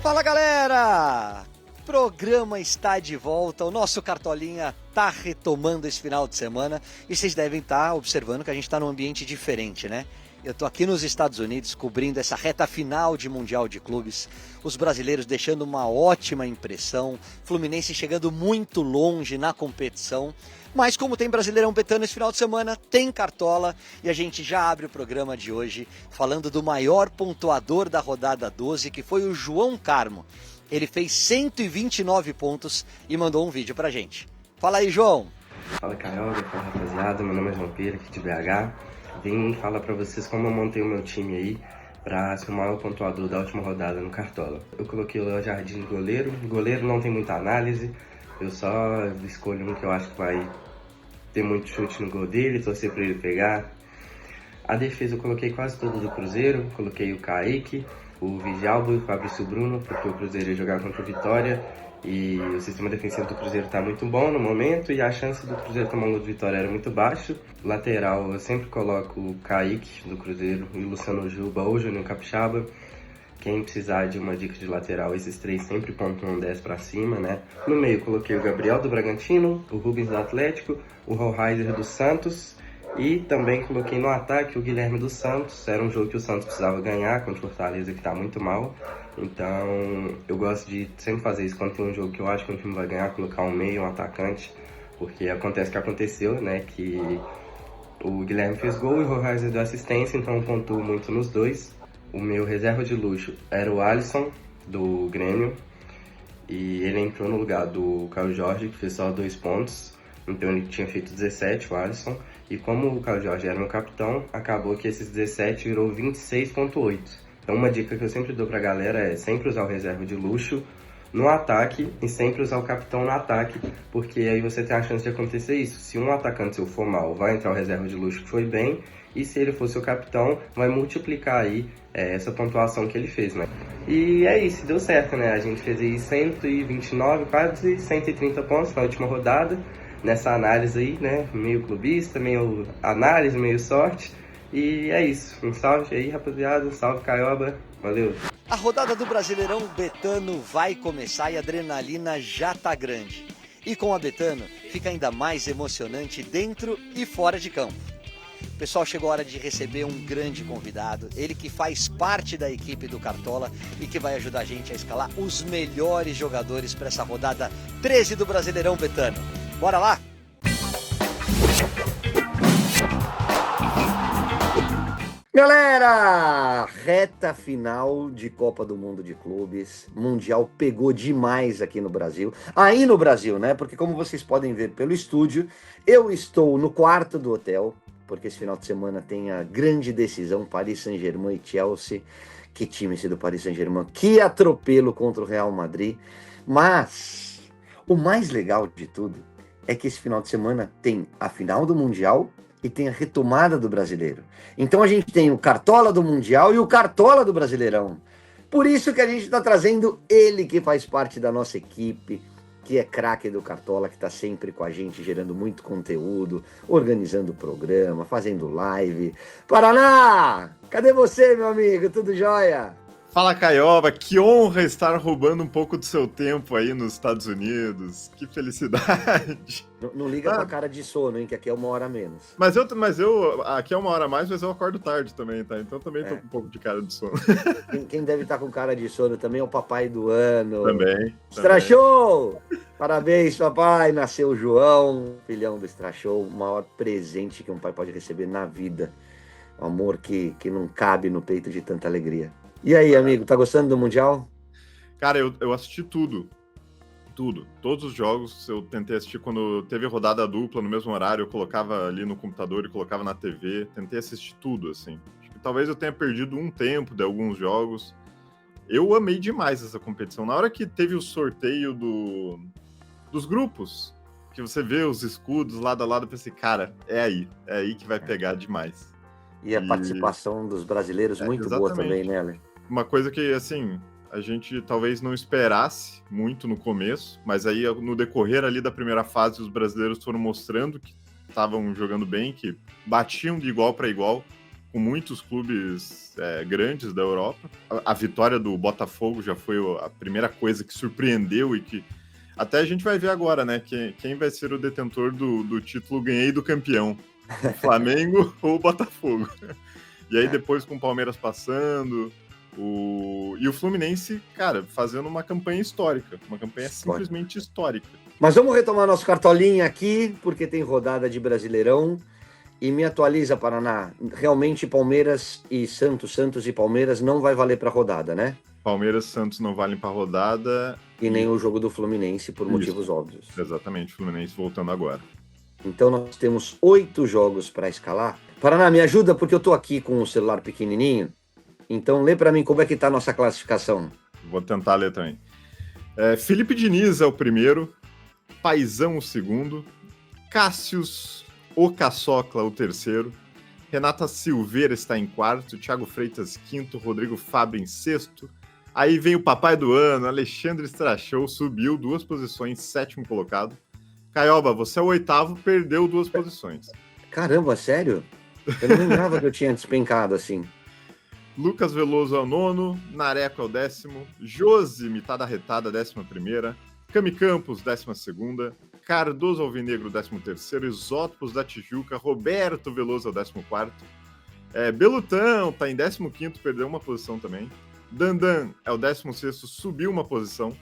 Fala, galera! O programa está de volta, o nosso Cartolinha está retomando esse final de semana e vocês devem estar observando que a gente está num ambiente diferente, né? Eu estou aqui nos Estados Unidos cobrindo essa reta final de Mundial de Clubes, os brasileiros deixando uma ótima impressão, Fluminense chegando muito longe na competição, mas como tem Brasileirão betando esse final de semana, tem Cartola e a gente já abre o programa de hoje falando do maior pontuador da rodada 12, que foi o João Carmo. Ele fez 129 pontos e mandou um vídeo pra gente. Fala aí, João! Fala, Caioba, fala, rapaziada, meu nome é João Pedro, aqui de BH. Vim falar pra vocês como eu montei o meu time aí pra ser o maior pontuador da última rodada no Cartola. Eu coloquei o Léo Jardim de goleiro. Goleiro não tem muita análise, eu só escolho um que eu acho que vai ter muito chute no gol dele, torcer pra ele pegar. A defesa eu coloquei quase toda do Cruzeiro, coloquei o Kaique, o Vigialbo e o Fabrício Bruno, porque o Cruzeiro ia jogar contra o Vitória. E o sistema defensivo do Cruzeiro está muito bom no momento e a chance do Cruzeiro tomar um gol de vitória era muito baixa. Lateral, eu sempre coloco o Kaique do Cruzeiro e o Luciano Juba ou o Juninho Capixaba. Quem precisar de uma dica de lateral, esses três sempre pontuam 10 para cima, né? No meio coloquei o Gabriel do Bragantino, o Rubens do Atlético, o Rollheiser do Santos e também coloquei no ataque o Guilherme do Santos. Era um jogo que o Santos precisava ganhar contra o Fortaleza, que está muito mal. Então, eu gosto de sempre fazer isso quando tem um jogo que eu acho que o time vai ganhar, colocar um meio, um atacante, porque acontece o que aconteceu, né, que o Guilherme fez gol e o Rollheiser deu assistência, então eu pontuo muito nos dois. O meu reserva de luxo era o Alisson, do Grêmio, e ele entrou no lugar do Caio Jorge, que fez só 2 pontos, então ele tinha feito 17, o Alisson, e como o Caio Jorge era meu capitão, acabou que esses 17 virou 26,8. Então uma dica que eu sempre dou pra galera é sempre usar o reserva de luxo no ataque e sempre usar o capitão no ataque, porque aí você tem a chance de acontecer isso. Se um atacante seu for mal, vai entrar o reserva de luxo que foi bem, e se ele for seu capitão, vai multiplicar aí essa pontuação que ele fez, né? E é isso, deu certo, né? A gente fez aí 129, quase 130 pontos na última rodada, nessa análise aí, né? Meio clubista, meio análise, meio sorte. E é isso, um salve aí, rapaziada, um salve, Caioba, valeu! A rodada do Brasileirão Betano vai começar e a adrenalina já tá grande. E com a Betano fica ainda mais emocionante dentro e fora de campo. Pessoal, chegou a hora de receber um grande convidado, ele que faz parte da equipe do Cartola e que vai ajudar a gente a escalar os melhores jogadores para essa rodada 13 do Brasileirão Betano. Bora lá? Galera, reta final de Copa do Mundo de Clubes, Mundial pegou demais aqui no Brasil, aí no Brasil, né, porque como vocês podem ver pelo estúdio, eu estou no quarto do hotel, porque esse final de semana tem a grande decisão, Paris Saint-Germain e Chelsea, que time esse do Paris Saint-Germain, que atropelo contra o Real Madrid, mas o mais legal de tudo é que esse final de semana tem a final do Mundial e tem a retomada do Brasileiro. Então a gente tem o Cartola do Mundial e o Cartola do Brasileirão. Por isso que a gente está trazendo ele que faz parte da nossa equipe, que é craque do Cartola, que está sempre com a gente, gerando muito conteúdo, organizando o programa, fazendo live. Paraná! Cadê você, meu amigo? Tudo jóia? Fala, Caioba, que honra estar roubando um pouco do seu tempo aí nos Estados Unidos. Que felicidade. Não liga pra cara de sono, hein, que aqui é 1 hora a menos. Mas eu aqui é 1 hora a mais, mas eu acordo tarde também, tá? Então também tô com um pouco de cara de sono. Quem deve estar com cara de sono também é o papai do ano. Também. Strachou! Parabéns, papai! Nasceu o João, filhão do Strachou, o maior presente que um pai pode receber na vida. Um amor que não cabe no peito de tanta alegria. E aí, amigo, tá gostando do Mundial? Cara, eu assisti tudo. Tudo. Todos os jogos eu tentei assistir quando teve rodada dupla no mesmo horário, eu colocava ali no computador e colocava na TV. Tentei assistir tudo, assim. Acho que talvez eu tenha perdido um tempo de alguns jogos. Eu amei demais essa competição. Na hora que teve o sorteio dos grupos, que você vê os escudos lado a lado, eu pensei, cara, é aí que vai pegar demais. E a participação dos brasileiros muito boa também, né, Ale? Uma coisa que, assim, a gente talvez não esperasse muito no começo, mas aí no decorrer ali da primeira fase, os brasileiros foram mostrando que estavam jogando bem, que batiam de igual para igual com muitos clubes grandes da Europa. A vitória do Botafogo já foi a primeira coisa que surpreendeu e que até a gente vai ver agora, né? Quem vai ser o detentor do título ganhei do campeão? O Flamengo ou o Botafogo? E aí depois com o Palmeiras passando, e o Fluminense, cara, fazendo uma campanha histórica, uma campanha simplesmente histórica. Mas vamos retomar nosso cartolinha aqui, porque tem rodada de Brasileirão. E me atualiza, Paraná. Realmente Palmeiras e Santos e Palmeiras não vai valer para rodada, né? Palmeiras e Santos não valem para rodada. E nem o jogo do Fluminense, por motivos óbvios. Exatamente, Fluminense voltando agora. Então nós temos 8 jogos para escalar. Paraná, me ajuda, porque eu tô aqui com o celular pequenininho. Então lê para mim como é que tá a nossa classificação. Vou tentar ler também. Felipe Diniz é o primeiro, Paizão o segundo, Cássius o Caçocla o terceiro, Renata Silveira está em quarto, Thiago Freitas quinto, Rodrigo Fabri em sexto. Aí vem o papai do ano, Alexandre Strachou, subiu 2 posições, 7º colocado. Caioba, você é o 8º, perdeu 2 posições. Caramba, sério? Eu não lembrava que eu tinha despencado assim. Lucas Veloso é o 9º, Nareco é o 10º, Josi, Mitada Retada, 11ª, Cami Campos, 12ª, Cardoso Alvinegro, 13º, Isótopos da Tijuca, Roberto Veloso é o 14º, Belutão tá em 15º, perdeu uma posição também, Dandan é o 16º, subiu uma posição,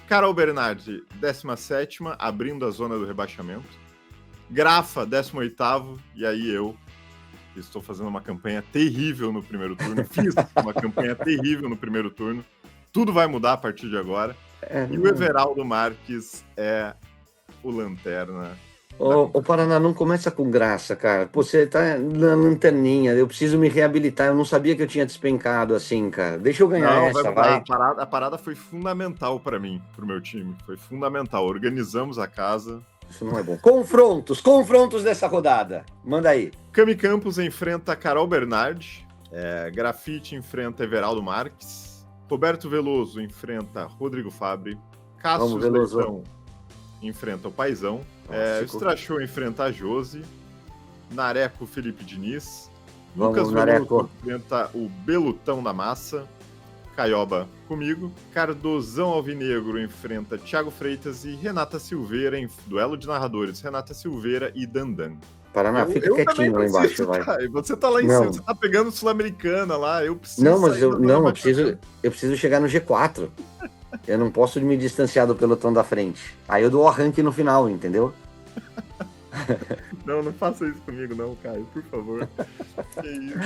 Carol Bernardi, 17ª, abrindo a zona do rebaixamento, Grafa, 18º, e aí eu estou fazendo uma campanha terrível no primeiro turno, fiz uma campanha terrível no primeiro turno, tudo vai mudar a partir de agora, e o Everaldo Marques é o lanterna. Ô, Paraná, não começa com graça, cara. Pô, você tá na lanterninha, eu preciso me reabilitar, eu não sabia que eu tinha despencado assim, cara. Deixa eu ganhar essa, vai. A parada foi fundamental para mim, pro meu time, foi fundamental. Organizamos a casa. Isso não é bom. Confrontos dessa rodada. Manda aí. Cami Campos enfrenta Carol Bernardi, Grafite enfrenta Everaldo Marques, Roberto Veloso enfrenta Rodrigo Fabri, Cássio Leitão enfrenta o Paizão, Strachou enfrenta a Josi, Nareco Felipe Diniz, Lucas Veloso enfrenta o Belutão da Massa, Caioba comigo, Cardozão Alvinegro enfrenta Thiago Freitas e Renata Silveira em duelo de narradores, Renata Silveira e Dandan. Paraná, fica quietinho lá embaixo, vai. Você tá lá em cima, você tá pegando Sul-Americana lá, eu preciso. Não, mas eu preciso chegar no G4. Eu não posso me distanciar do pelotão da frente. Aí eu dou o arranque no final, entendeu? Não faça isso comigo não, Caio, por favor. Que isso?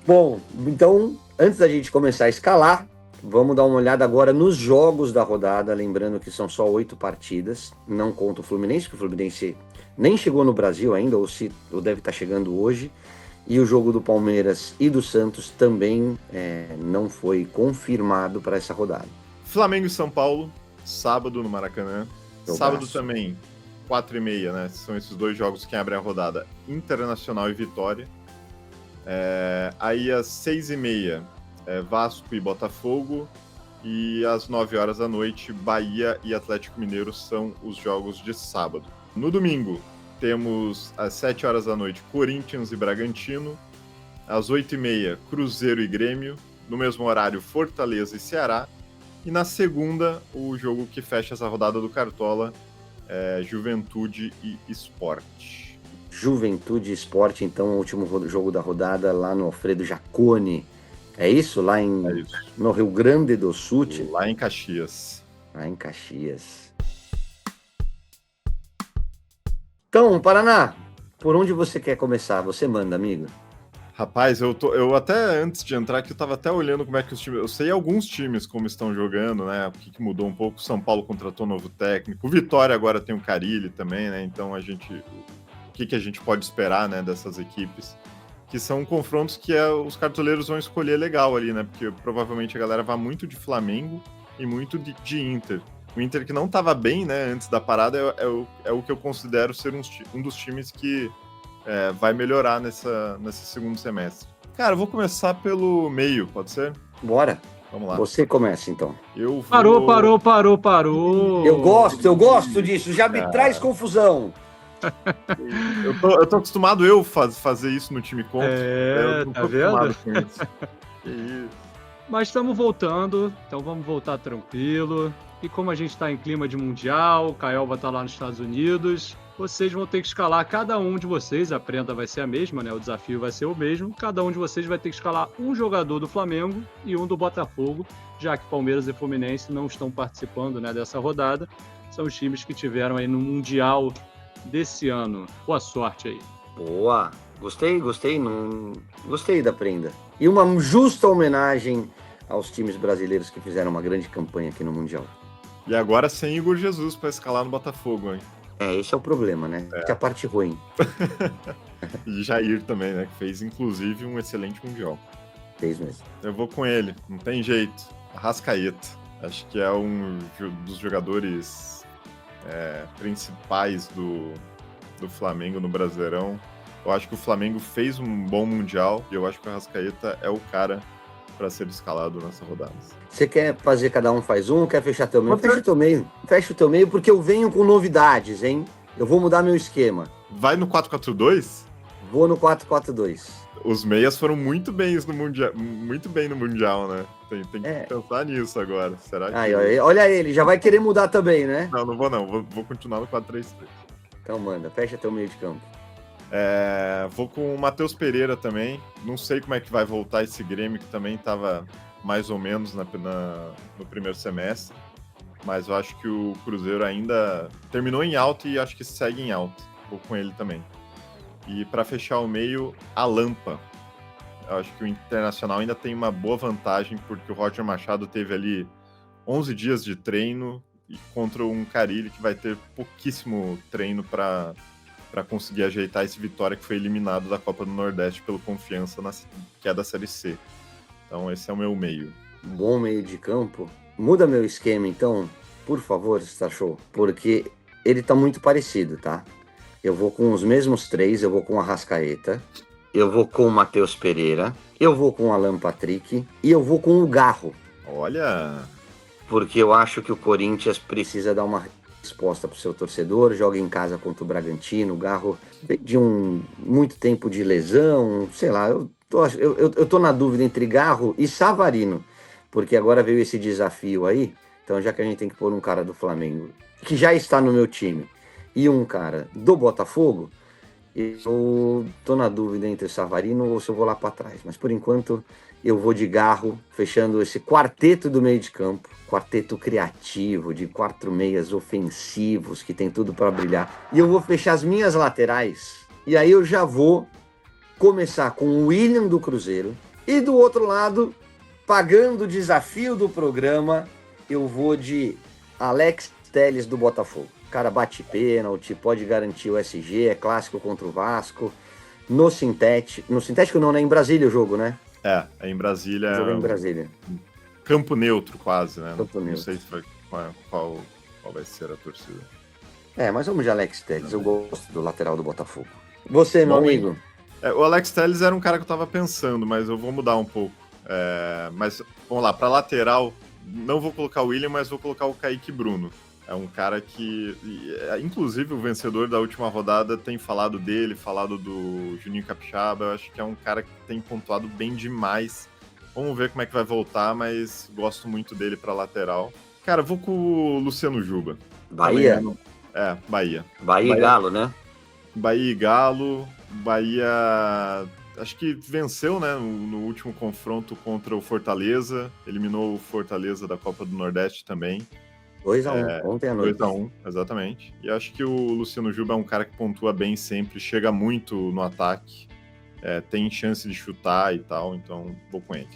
Bom, então, antes da gente começar a escalar, vamos dar uma olhada agora nos jogos da rodada, lembrando que são só 8 partidas, não conta o Fluminense, que o Fluminense nem chegou no Brasil ainda, ou deve estar chegando hoje, e o jogo do Palmeiras e do Santos também não foi confirmado para essa rodada. Flamengo e São Paulo, sábado no Maracanã, sábado também, 4h30, né, são esses 2 jogos que abrem a rodada, Internacional e Vitória. Aí às 6h30, Vasco e Botafogo, e às 9h da noite, Bahia e Atlético Mineiro são os jogos de sábado. No domingo, temos às 7h da noite, Corinthians e Bragantino, às 8h30, Cruzeiro e Grêmio, no mesmo horário, Fortaleza e Ceará, e na segunda, o jogo que fecha essa rodada do Cartola, Juventude e Sport. Juventude e Sport, então, o último jogo da rodada lá no Alfredo Jaconi. É isso? Lá no Rio Grande do Sul? Lá em Caxias. Lá em Caxias. Então, Paraná, por onde você quer começar? Você manda, amigo. Rapaz, eu até, antes de entrar aqui, eu tava até olhando como é que os times... Eu sei alguns times como estão jogando, né? O que mudou um pouco. São Paulo contratou um novo técnico. O Vitória agora tem o Carille também, né? Então, o que a gente pode esperar, né, dessas equipes? Que são confrontos que os cartoleiros vão escolher legal ali, né? Porque provavelmente a galera vai muito de Flamengo e muito de Inter. O Inter que não estava bem, né, antes da parada, é o que eu considero ser um dos times que vai melhorar nesse segundo semestre. Cara, eu vou começar pelo meio, pode ser? Bora. Vamos lá. Você começa, então. Parou. Eu gosto disso, já me traz confusão. Eu tô acostumado fazer isso no time contra. Eu não tá tô vendo? acostumado com isso. Que isso. Mas estamos voltando, então vamos voltar tranquilo. E como a gente está em clima de mundial, o Caio vai estar lá nos Estados Unidos, vocês vão ter que escalar, cada um de vocês, a prenda vai ser a mesma, né? O desafio vai ser o mesmo. Cada um de vocês vai ter que escalar um jogador do Flamengo e um do Botafogo, já que Palmeiras e Fluminense não estão participando, né, dessa rodada. São os times que tiveram aí no Mundial desse ano. Boa sorte aí. Boa. Gostei, gostei da prenda. E uma justa homenagem aos times brasileiros que fizeram uma grande campanha aqui no Mundial. E agora sem Igor Jesus para escalar no Botafogo, hein? Esse é o problema, né? Que é a parte ruim. E Jair também, né? Que fez, inclusive, um excelente Mundial. Fez mesmo. Eu vou com ele, não tem jeito. Arrascaeta. Acho que é um dos jogadores principais do Flamengo no Brasileirão. Eu acho que o Flamengo fez um bom Mundial e eu acho que o Arrascaeta é o cara para ser escalado nessa rodada. Você quer fazer cada um faz um? Quer fechar teu meio? Fecha o teu meio. Fecha o teu meio porque eu venho com novidades, hein? Eu vou mudar meu esquema. Vai no 4-4-2? Vou no 4-4-2. Os meias foram muito bem no Mundial, né? Tem que pensar nisso agora. Será que... Olha ele, já vai querer mudar também, né? Não vou não. Vou continuar no 4-3-3. Então manda, fecha teu meio de campo. Vou com o Matheus Pereira também. Não sei como é que vai voltar esse Grêmio, que também estava mais ou menos no primeiro semestre. Mas eu acho que o Cruzeiro ainda terminou em alta e acho que segue em alta. Vou com ele também. E para fechar o meio, a Lampa. Eu acho que o Internacional ainda tem uma boa vantagem, porque o Roger Machado teve ali 11 dias de treino e contra um Carille que vai ter pouquíssimo treino para conseguir ajeitar esse Vitória, que foi eliminado da Copa do Nordeste pelo Confiança, que é da Série C. Então esse é o meu meio. Bom meio de campo. Muda meu esquema então, por favor, Stachou, porque ele tá muito parecido, tá? Eu vou com os mesmos três, eu vou com o Arrascaeta, eu vou com o Matheus Pereira, eu vou com o Alan Patrick e eu vou com o Garro. Olha! Porque eu acho que o Corinthians precisa dar uma resposta para o seu torcedor, joga em casa contra o Bragantino, o Garro de muito tempo de lesão, sei lá, eu tô na dúvida entre Garro e Savarino, porque agora veio esse desafio aí, então já que a gente tem que pôr um cara do Flamengo, que já está no meu time, e um cara do Botafogo, eu tô na dúvida entre Savarino ou se eu vou lá para trás, mas por enquanto eu vou de Garro, fechando esse quarteto do meio de campo, quarteto criativo, de 4 meias ofensivos, que tem tudo para brilhar. E eu vou fechar as minhas laterais, e aí eu já vou começar com o William do Cruzeiro, e do outro lado, pagando o desafio do programa, eu vou de Alex Telles do Botafogo. O cara bate pênalti, pode garantir o SG, é clássico contra o Vasco, no sintético não, né? Em Brasília o jogo, né? É em Brasília. O jogo é em Brasília. Campo neutro, quase, né? Campo neutro. Não sei qual vai ser a torcida. Mas vamos de Alex Telles, eu gosto do lateral do Botafogo. Você, meu amigo? O Alex Telles era um cara que eu tava pensando, mas eu vou mudar um pouco. Mas, vamos lá, pra lateral, não vou colocar o William, mas vou colocar o Kaique Bruno. É um cara que, inclusive, o vencedor da última rodada tem falado dele, falado do Juninho Capixaba. Eu acho que é um cara que tem pontuado bem demais. Vamos ver como é que vai voltar, mas gosto muito dele pra lateral. Cara, vou com o Luciano Juba. Bahia? Bahia. Bahia e Galo, né? Bahia e Galo. Bahia, acho que venceu, né, no último confronto contra o Fortaleza. Eliminou o Fortaleza da Copa do Nordeste também. 2-1, ontem à noite. 2-1, exatamente. E acho que o Luciano Juba é um cara que pontua bem sempre, chega muito no ataque, tem chance de chutar e tal, então vou com ele.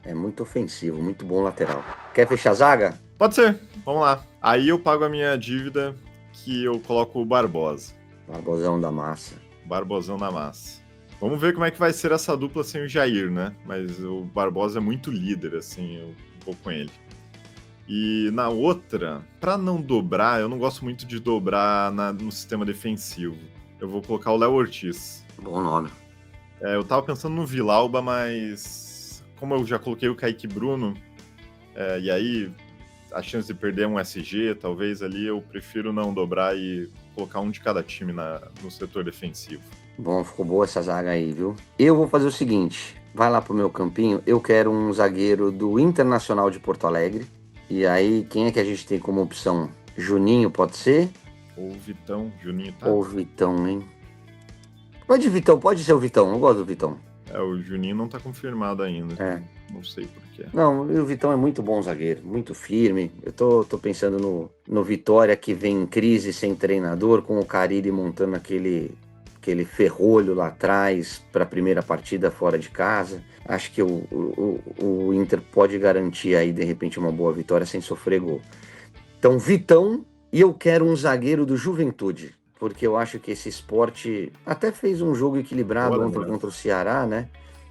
É muito ofensivo, muito bom lateral. Quer fechar a zaga? Pode ser, vamos lá. Aí eu pago a minha dívida, que eu coloco o Barbosa. Barbosão da massa. Barbosão da massa. Vamos ver como é que vai ser essa dupla sem o Jair, né? Mas o Barbosa é muito líder, assim, eu vou com ele. E na outra, para não dobrar, eu não gosto muito de dobrar no sistema defensivo. Eu vou colocar o Léo Ortiz. Bom nome. Eu tava pensando no Vilauba, mas como eu já coloquei o Kaique Bruno, e aí a chance de perder um SG, talvez ali, eu prefiro não dobrar e colocar um de cada time no setor defensivo. Bom, ficou boa essa zaga aí, viu? Eu vou fazer o seguinte, vai lá pro meu campinho, eu quero um zagueiro do Internacional de Porto Alegre, e aí quem é que a gente tem como opção? Juninho, pode ser? Ou Vitão, Juninho tá? Ou Vitão, hein? Pode ser o Vitão, eu gosto do Vitão. O Juninho não tá confirmado ainda. Não sei porquê. Não, o Vitão é muito bom zagueiro, muito firme. Eu tô pensando no Vitória, que vem em crise sem treinador, com o Carille montando aquele ferrolho lá atrás para a primeira partida fora de casa. Acho que o Inter pode garantir aí, de repente, uma boa vitória sem sofrer gol. Então, Vitão, e eu quero um zagueiro do Juventude, porque eu acho que esse Sport até fez um jogo equilibrado ontem contra o Ceará, né?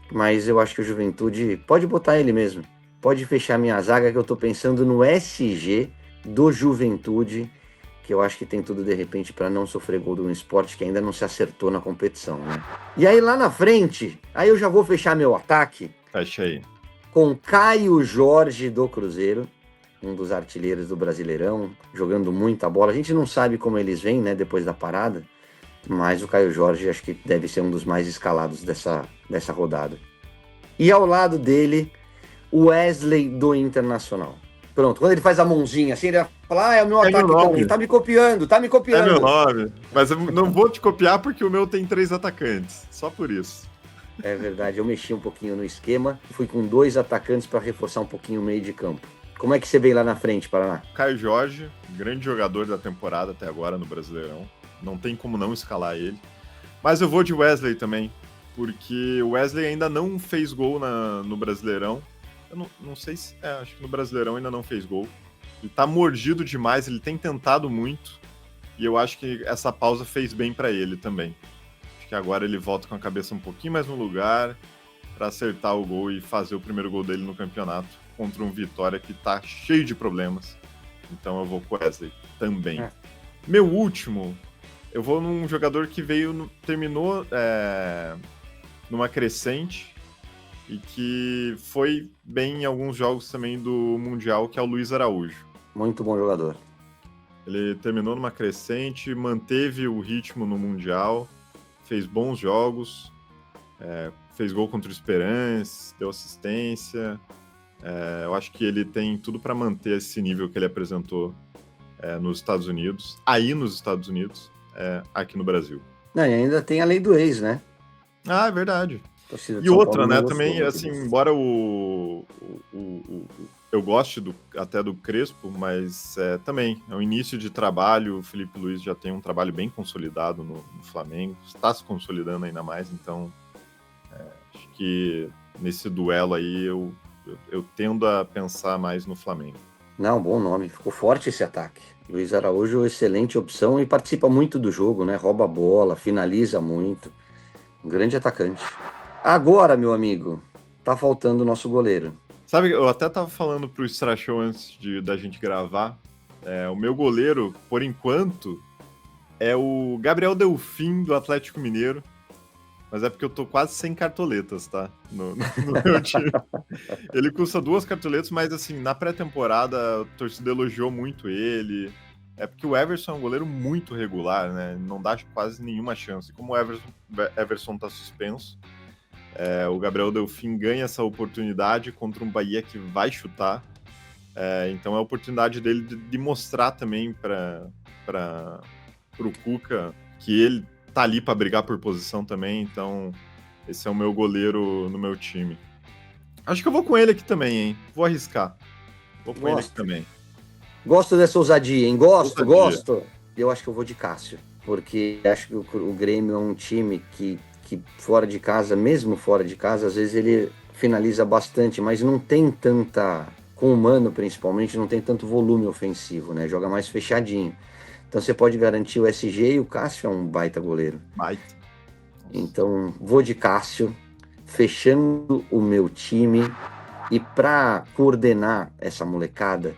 Mas eu acho que o Juventude pode botar ele mesmo. Pode fechar minha zaga, que eu tô pensando no SG do Juventude, que eu acho que tem tudo de repente para não sofrer gol do Sport, que ainda não se acertou na competição, né? E aí lá na frente, aí eu já vou fechar meu ataque. Fecha aí. Com Caio Jorge do Cruzeiro, um dos artilheiros do Brasileirão, jogando muita bola. A gente não sabe como eles vêm, né, depois da parada, mas o Caio Jorge acho que deve ser um dos mais escalados dessa rodada. E ao lado dele, o Wesley do Internacional. Pronto, quando ele faz a mãozinha assim, ele vai falar, é o meu ataque também, tá me copiando. É meu nome, mas eu não vou te copiar porque o meu tem 3 atacantes, só por isso. É verdade, eu mexi um pouquinho no esquema, fui com 2 atacantes para reforçar um pouquinho o meio de campo. Como é que você vem lá na frente, Paraná? Caio Jorge, grande jogador da temporada até agora no Brasileirão, não tem como não escalar ele. Mas eu vou de Wesley também, porque o Wesley ainda não fez gol no Brasileirão. Eu não sei se... acho que no Brasileirão ainda não fez gol. Ele tá mordido demais, ele tem tentado muito. E eu acho que essa pausa fez bem pra ele também. Acho que agora ele volta com a cabeça um pouquinho mais no lugar pra acertar o gol e fazer o primeiro gol dele no campeonato contra um Vitória que tá cheio de problemas. Então eu vou com o Wesley também. Meu último, eu vou num jogador que terminou numa crescente e que foi bem em alguns jogos também do Mundial, que é o Luiz Araújo. Muito bom jogador. Ele terminou numa crescente, manteve o ritmo no Mundial, fez bons jogos, fez gol contra o Esperance, deu assistência. Eu acho que ele tem tudo para manter esse nível que ele apresentou nos Estados Unidos, aqui no Brasil. Não, e ainda tem a lei do ex, né? Ah, é verdade. E outra, né, também, assim, embora eu goste até do Crespo, mas também é um início de trabalho, o Felipe Luiz já tem um trabalho bem consolidado no Flamengo, está se consolidando ainda mais, então acho que nesse duelo aí eu tendo a pensar mais no Flamengo. Não, bom nome, ficou forte esse ataque. Luiz Araújo, excelente opção e participa muito do jogo, né? Rouba a bola, finaliza muito. Um grande atacante. Agora, meu amigo, tá faltando o nosso goleiro. Sabe, eu até tava falando pro Strachão antes da gente gravar. O meu goleiro, por enquanto, é o Gabriel Delfim, do Atlético Mineiro. Mas é porque eu tô quase sem cartoletas, tá? No meu time. Ele custa 2 cartoletas, mas assim, na pré-temporada a torcida elogiou muito ele. É porque o Everson é um goleiro muito regular, né? Não dá quase nenhuma chance. Como o Everson tá suspenso, o Gabriel Delfim ganha essa oportunidade contra um Bahia que vai chutar. Então é a oportunidade dele de mostrar também pro Cuca que ele tá ali para brigar por posição também, então esse é o meu goleiro no meu time. Acho que eu vou com ele aqui também, hein? Vou arriscar. Vou com ele aqui também. Gosto dessa ousadia, hein? Gosto. Eu acho que eu vou de Cássio, porque acho que o Grêmio é um time que fora de casa, mesmo fora de casa, às vezes ele finaliza bastante, mas não tem tanta, com o Mano principalmente, não tem tanto volume ofensivo, né? Joga mais fechadinho. Então você pode garantir o SG e o Cássio é um baita goleiro. Baita. Então vou de Cássio, fechando o meu time. E para coordenar essa molecada,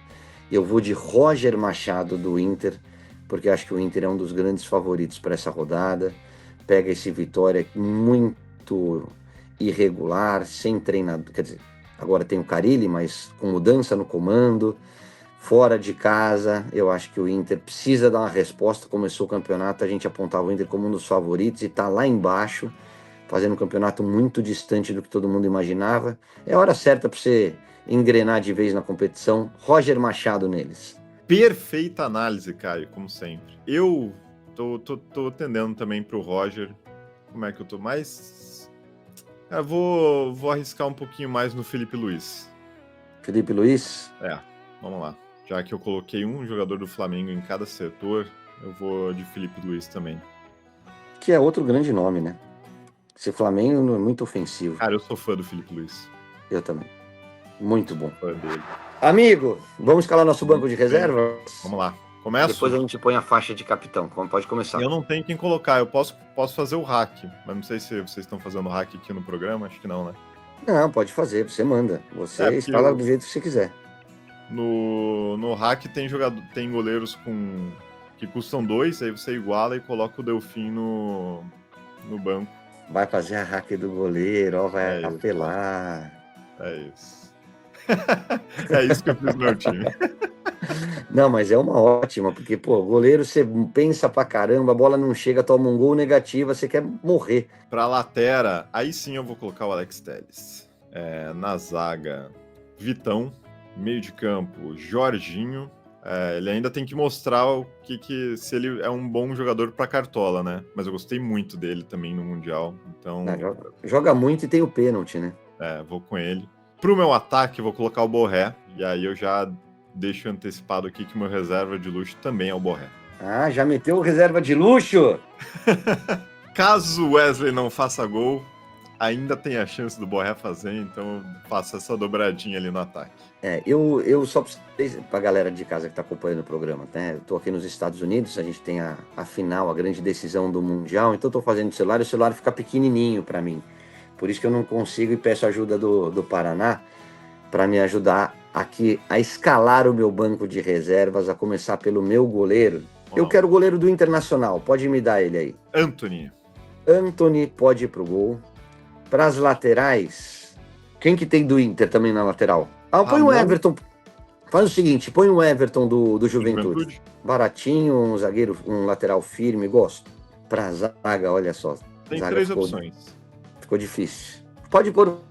eu vou de Roger Machado do Inter, porque acho que o Inter é um dos grandes favoritos para essa rodada. Pega esse Vitória muito irregular, sem treinador. Quer dizer, agora tem o Carille, mas com mudança no comando. fora de casa, eu acho que o Inter precisa dar uma resposta. Começou o campeonato, a gente apontava o Inter como um dos favoritos e tá lá embaixo, fazendo um campeonato muito distante do que todo mundo imaginava. É a hora certa para você engrenar de vez na competição. Roger Machado neles. Perfeita análise, Caio, como sempre. Eu tô tendendo também pro Roger. Como é que eu tô mais? Eu vou arriscar um pouquinho mais no Felipe Luiz. Felipe Luiz? Vamos lá. Já que eu coloquei um jogador do Flamengo em cada setor, eu vou de Felipe Luiz também. Que é outro grande nome, né? Esse Flamengo é muito ofensivo. Cara, eu sou fã do Felipe Luiz. Eu também. Muito bom. Fã dele. Amigo, vamos escalar nosso banco de reserva? Vamos lá. Começa? Depois a gente põe a faixa de capitão. Pode começar. Eu não tenho quem colocar. Eu posso fazer o hack, mas não sei se vocês estão fazendo hack aqui no programa. Acho que não, né? Não, pode fazer. Você manda. Você escala do jeito que você quiser. No hack tem goleiros que custam 2, aí você iguala e coloca o Delfim no banco. Vai fazer a hack do goleiro, ó, vai apelar. É isso. É isso que eu fiz no meu time. Não, mas é uma ótima, porque, pô, goleiro você pensa pra caramba, a bola não chega, toma um gol negativa, você quer morrer. Pra lateral, aí sim eu vou colocar o Alex Telles. Na zaga, Vitão. Meio de campo, Jorginho. Ele ainda tem que mostrar se ele é um bom jogador para Cartola, né? Mas eu gostei muito dele também no Mundial. Então. Joga muito e tem o pênalti, né? Vou com ele. Pro meu ataque, vou colocar o Borré. E aí eu já deixo antecipado aqui que o meu reserva de luxo também é o Borré. Ah, já meteu o reserva de luxo? Caso o Wesley não faça gol, ainda tem a chance do Borré fazer, então faça essa dobradinha ali no ataque. Eu só pra galera de casa que tá acompanhando o programa, né? Eu tô aqui nos Estados Unidos, a gente tem a final, a grande decisão do Mundial, então eu tô fazendo o celular fica pequenininho para mim. Por isso que eu não consigo e peço ajuda do Paraná para me ajudar aqui a escalar o meu banco de reservas, a começar pelo meu goleiro. Eu quero o goleiro do Internacional, pode me dar ele aí. Antony pode ir pro gol. Para as laterais, quem que tem do Inter também na lateral? Põe o Everton. Faz o seguinte, põe o Everton do Juventude. Baratinho, um zagueiro, um lateral firme, gosto. Pra zaga, olha só. Tem zaga 3 opções. Ficou difícil. Pode pôr o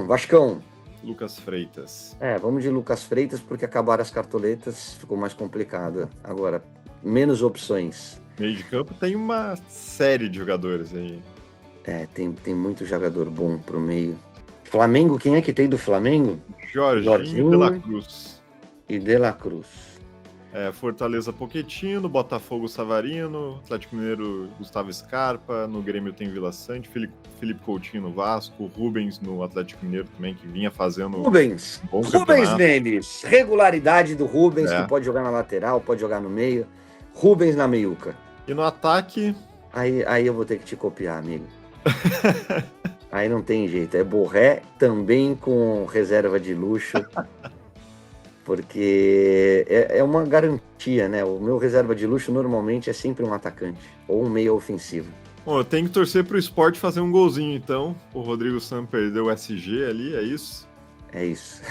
Vascão. Lucas Freitas. Vamos de Lucas Freitas, porque acabaram as cartoletas, ficou mais complicado. Agora, menos opções. Meio de campo tem uma série de jogadores aí. Tem muito jogador bom pro meio. Flamengo, quem é que tem do Flamengo? Jorginho e De La Cruz. De La Cruz. Fortaleza, Pochettino, Botafogo, Savarino, Atlético Mineiro, Gustavo Scarpa, no Grêmio tem Vila Sante, Felipe Coutinho no Vasco, Rubens no Atlético Mineiro também, que vinha fazendo Rubens Mendes, regularidade do Rubens, que pode jogar na lateral, pode jogar no meio, Rubens na meiuca. E no ataque... Aí eu vou ter que te copiar, amigo. Aí não tem jeito, é Borré também com reserva de luxo, porque é uma garantia, né? O meu reserva de luxo normalmente é sempre um atacante, ou um meio ofensivo. Bom, eu tenho que torcer pro Sport fazer um golzinho, então. O Rodrigo Sam perdeu o SG ali, é isso? É isso.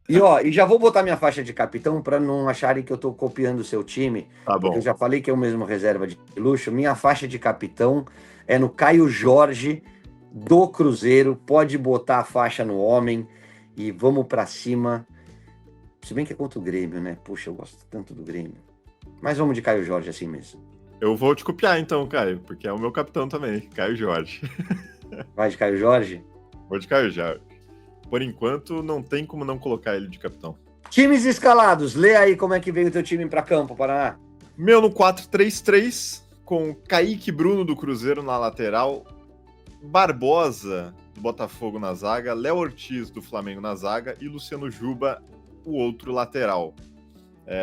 E já vou botar minha faixa de capitão para não acharem que eu tô copiando o seu time. Tá bom. Porque eu já falei que é o mesmo reserva de luxo. Minha faixa de capitão é no Caio Jorge do Cruzeiro. Pode botar a faixa no homem e vamos para cima. Se bem que é contra o Grêmio, né? Puxa, eu gosto tanto do Grêmio. Mas vamos de Caio Jorge assim mesmo. Eu vou te copiar então, Caio, porque é o meu capitão também, Caio Jorge. Vai de Caio Jorge? Vou de Caio Jorge. Por enquanto, não tem como não colocar ele de capitão. Times escalados. Lê aí como é que veio o teu time para campo, Paraná. Meu no 4-3-3, com Kaique Bruno do Cruzeiro na lateral, Barbosa do Botafogo na zaga, Léo Ortiz do Flamengo na zaga e Luciano Juba, o outro lateral.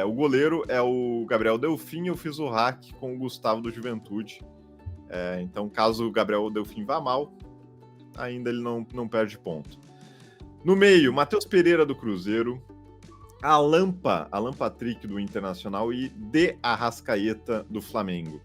O goleiro é o Gabriel Delfim, eu fiz o hack com o Gustavo do Juventude. Então, caso o Gabriel Delfim vá mal, ainda ele não perde ponto. No meio, Matheus Pereira do Cruzeiro, Alan Patrick do Internacional e De Arrascaeta do Flamengo.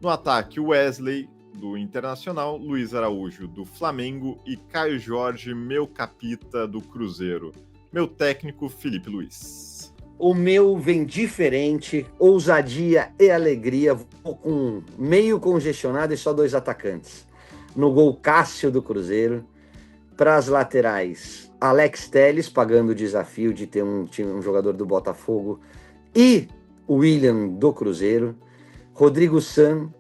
No ataque, Wesley, do Internacional, Luiz Araújo, do Flamengo e Caio Jorge, meu capita do Cruzeiro. Meu técnico, Felipe Luiz. O meu vem diferente, ousadia e alegria. Vou com meio congestionado e só 2 atacantes. No gol, Cássio do Cruzeiro. Para as laterais, Alex Telles, pagando o desafio de ter um jogador do Botafogo. E William do Cruzeiro. Rodrigo San,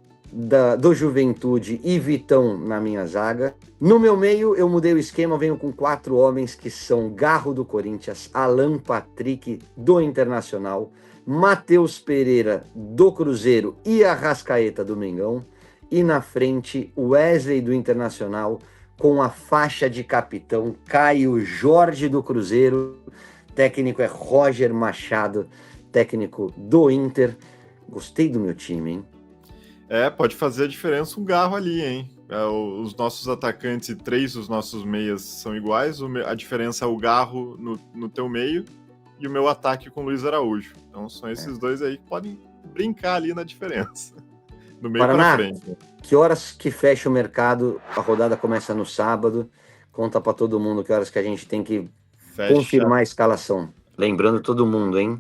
do Juventude, e Vitão na minha zaga. No meu meio, eu mudei o esquema, venho com 4 homens que são Garro do Corinthians, Alan Patrick do Internacional, Matheus Pereira do Cruzeiro e Arrascaeta do Mengão. E na frente, Wesley do Internacional, com a faixa de capitão, Caio Jorge do Cruzeiro. Técnico é Roger Machado, técnico do Inter. Gostei do meu time, hein? Pode fazer a diferença um Garro ali, hein? Os nossos atacantes e 3 dos nossos meias são iguais. A diferença é o Garro no teu meio e o meu ataque com o Luiz Araújo. Então são esses 2 aí que podem brincar ali na diferença. Do meio para frente. Que horas que fecha o mercado? A rodada começa no sábado. Conta para todo mundo que horas que a gente tem que confirmar a escalação. Lembrando todo mundo, hein?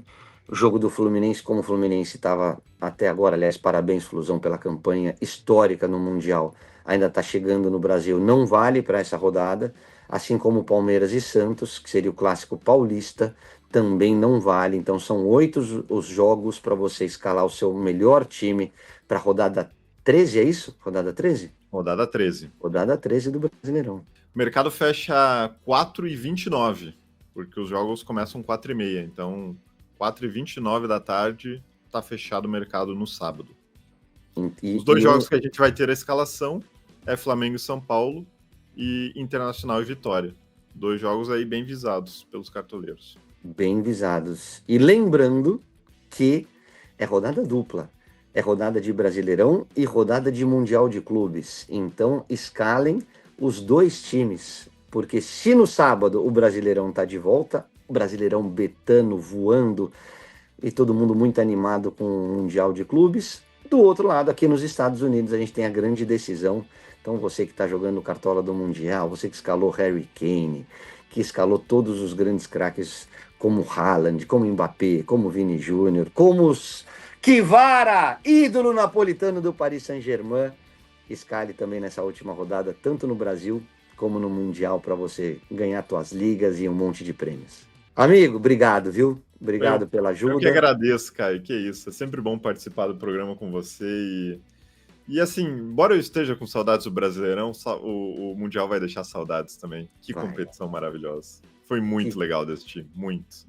O jogo do Fluminense, como o Fluminense estava até agora, aliás, parabéns, Flusão, pela campanha histórica no Mundial, ainda está chegando no Brasil, não vale para essa rodada, assim como Palmeiras e Santos, que seria o clássico paulista, também não vale. Então são 8 os jogos para você escalar o seu melhor time para a rodada 13, é isso? Rodada 13? Rodada 13. Rodada 13 do Brasileirão. O mercado fecha 4h29, porque os jogos começam 4h30, então 4h29 da tarde está fechado o mercado no sábado. Os 2 jogos que a gente vai ter a escalação é Flamengo e São Paulo e Internacional e Vitória. 2 jogos aí bem visados pelos cartoleiros. Bem visados. E lembrando que é rodada dupla. É rodada de Brasileirão e rodada de Mundial de Clubes. Então escalem os 2 times. Porque se no sábado o Brasileirão está de volta, o Brasileirão betano voando e todo mundo muito animado com o Mundial de Clubes. Do outro lado, aqui nos Estados Unidos, a gente tem a grande decisão. Então você que está jogando Cartola do Mundial, você que escalou Harry Kane, que escalou todos os grandes craques como Haaland, como Mbappé, como Vini Júnior, como Kvara, ídolo napolitano do Paris Saint-Germain, escale também nessa última rodada, tanto no Brasil como no Mundial, para você ganhar tuas ligas e um monte de prêmios. Amigo, obrigado, viu? Obrigado pela ajuda. Eu que agradeço, Caio, que isso. É sempre bom participar do programa com você e assim, embora eu esteja com saudades do Brasileirão, o Mundial vai deixar saudades também. Que competição maravilhosa. Foi muito legal desse time, muito.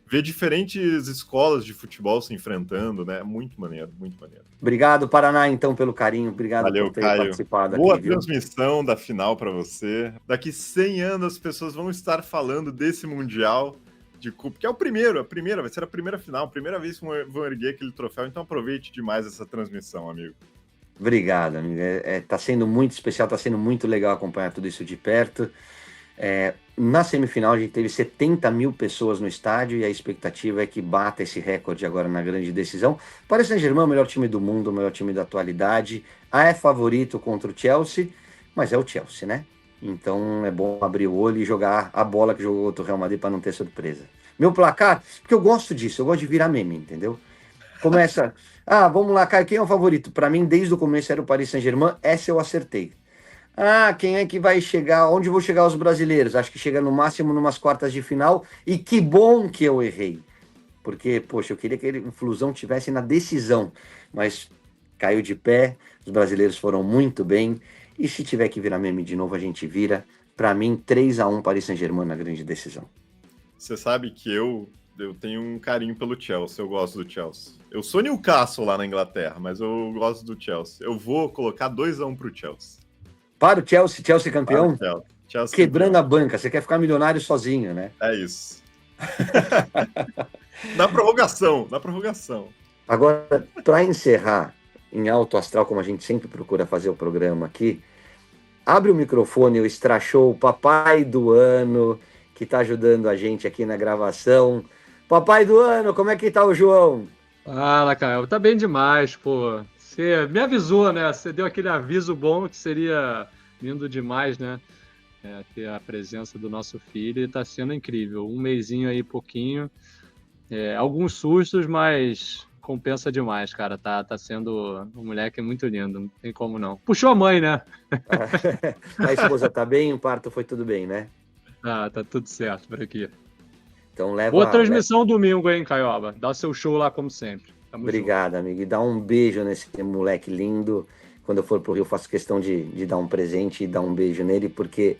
Ver diferentes escolas de futebol se enfrentando, né? Muito maneiro, muito maneiro. Obrigado, Paraná, então, pelo carinho. Obrigado por ter participado aqui. Boa transmissão da final para você. Daqui 100 anos as pessoas vão estar falando desse Mundial de Cup, que é vai ser a primeira final, a primeira vez que vão erguer aquele troféu, então aproveite demais essa transmissão, amigo. Obrigado, amigo. Tá sendo muito especial, tá sendo muito legal acompanhar tudo isso de perto. Na semifinal a gente teve 70 mil pessoas no estádio e a expectativa é que bata esse recorde agora na grande decisão. Paris Saint-Germain, o melhor time do mundo, o melhor time da atualidade, é favorito contra o Chelsea, mas é o Chelsea, né? Então é bom abrir o olho e jogar a bola que jogou contra o Real Madrid para não ter surpresa. Meu placar, porque eu gosto disso, eu gosto de virar meme, entendeu? Começa, vamos lá, Caio, quem é o favorito? Para mim, desde o começo era o Paris Saint-Germain, essa eu acertei. Quem é que vai chegar? Onde vão chegar os brasileiros? Acho que chega no máximo numas quartas de final. E que bom que eu errei. Porque, poxa, eu queria que o Flusão tivesse na decisão. Mas caiu de pé, os brasileiros foram muito bem. E se tiver que virar meme de novo, a gente vira. Para mim, 3-1 Paris Saint-Germain na grande decisão. Você sabe que eu tenho um carinho pelo Chelsea, eu gosto do Chelsea. Eu sou Newcastle lá na Inglaterra, mas eu gosto do Chelsea. Eu vou colocar 2-1 pro Chelsea. Para o Chelsea campeão? Chelsea quebrando campeão. A banca. Você quer ficar milionário sozinho, né? É isso. Na prorrogação. Agora, para encerrar em alto astral, como a gente sempre procura fazer o programa aqui, abre o microfone, o Extra Show, papai do ano, que está ajudando a gente aqui na gravação. Papai do ano, como é que tá o João? Fala, Caio. Tá bem demais, pô. Você me avisou, né? Você deu aquele aviso bom que seria lindo demais, né? Ter a presença do nosso filho e tá sendo incrível. Um mesinho aí, pouquinho. Alguns sustos, mas compensa demais, cara. Tá sendo um moleque muito lindo, não tem como não. Puxou a mãe, né? A esposa tá bem, o parto foi tudo bem, né? Tá tudo certo por aqui. Então Boa leva. transmissão domingo, hein, Caioba? Dá seu show lá como sempre. Tamo Obrigado, amigo. E dá um beijo nesse moleque lindo. Quando eu for pro Rio, faço questão de dar um presente e dar um beijo nele, porque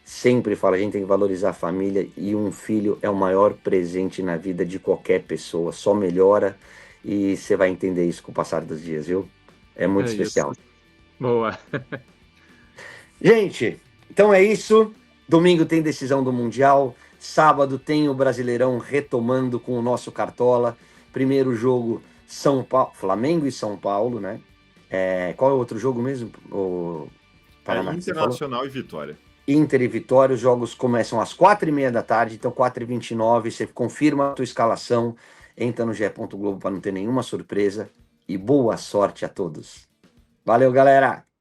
sempre falo, a gente tem que valorizar a família e um filho é o maior presente na vida de qualquer pessoa. Só melhora e você vai entender isso com o passar dos dias, viu? É muito junto. especial. Isso. Boa. Gente, então é isso. Domingo tem decisão do Mundial. Sábado tem o Brasileirão retomando com o nosso Cartola. Primeiro jogo, São Paulo, Flamengo e São Paulo, né? Qual é o outro jogo mesmo? O Paraná, Internacional e Vitória. Inter e Vitória, os jogos começam às 4h30 da tarde, então 4h29, você confirma a tua escalação, entra no ge.globo para não ter nenhuma surpresa e boa sorte a todos. Valeu, galera!